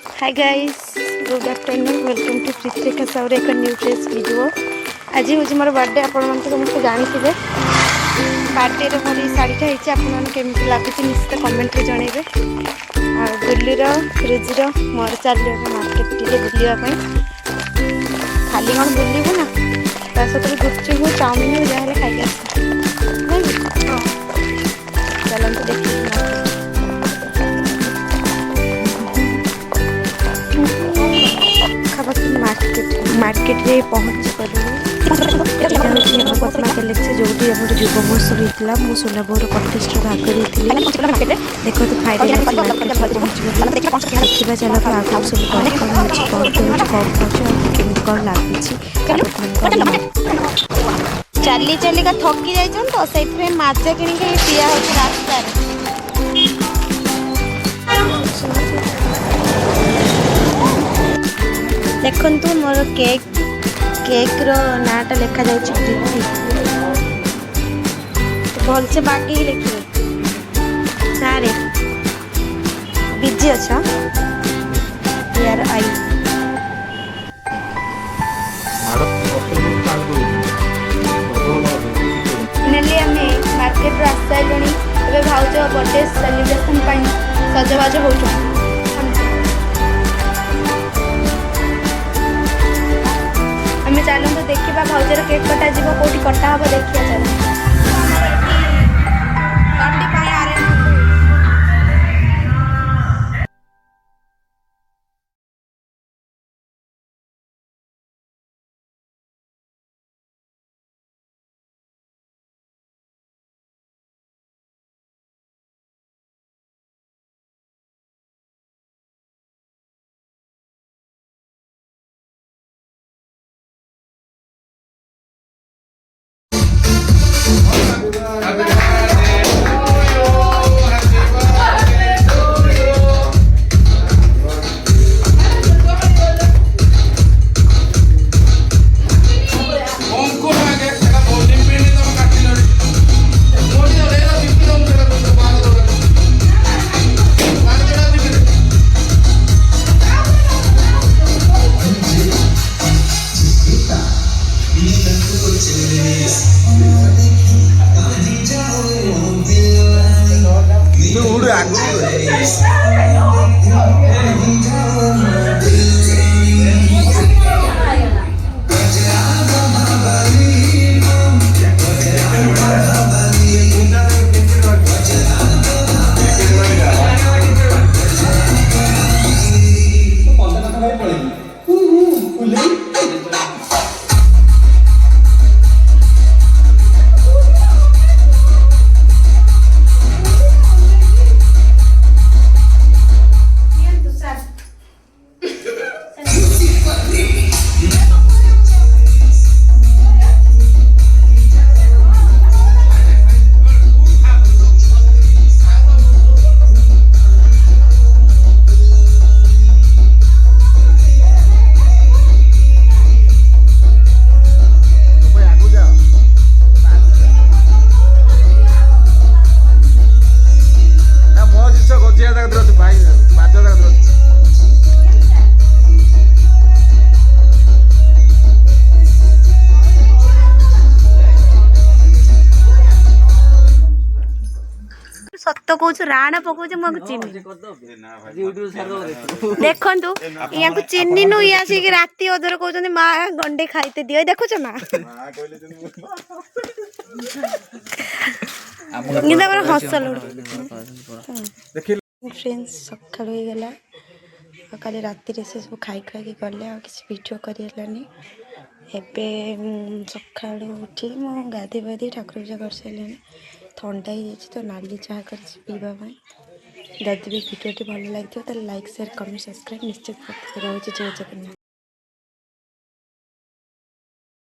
Hi guys, good afternoon, welcome to Pritika Saur एक new fresh video. आज हूँ मोर बर्थडे। आपण समस्त जानी थे बर्थडे मोर ये शाढ़ीटा होती आपमि लगुच निश्चित कमेंट में जनइबे। बुल्लीर फ्रिजर मोर चलिए मार्केट टे बुलापी खाली कौन बुलू ना ता सहित गुपचुप चाउमिन जहाँ खाई चलते देखिए मार्केट रे पहुँच पद्मा गैलेक्सी जो युव महोत्सव होता है सोनापुर कंटेस्ट भाग देखो तो फाइनल देखा चल आगे सब कौन लगे चली चलिका थकी जाइए तो से माजा कि पिया हो रास्ता देखु मोर केक रो नाटा लिखा जाउछि प्रीति। भल से बाकी लिखिए सारे बिजी अच्छा यार आई फाइनली आम मार्केट आस सारे भाज बर्थडे सेलिब्रेशन सजबाज हो चलते देखा भाउजर केक कटा जीव कौटी कटा हम देखिए चल सत कौच राण पकाच मुझे चिन्नी देखु या चिन्नी नु या राति अधर कहते माँ गंडे खाईते दियो देखुच ना हस फ्रेंड्स सका गला काली राति से सब खाई खाई गले आ किसी वीडियो करानी एवं सका उठी मु गाधे बाधे ठाकुर पूजा कर सारे थंडा ही तो नाली चाह कर पीवाई जदि भी भिडियो भल लगे तो लाइक शेयर कमेंट सब्सक्राइब निश्चित रोचे जय जगन्नाथ।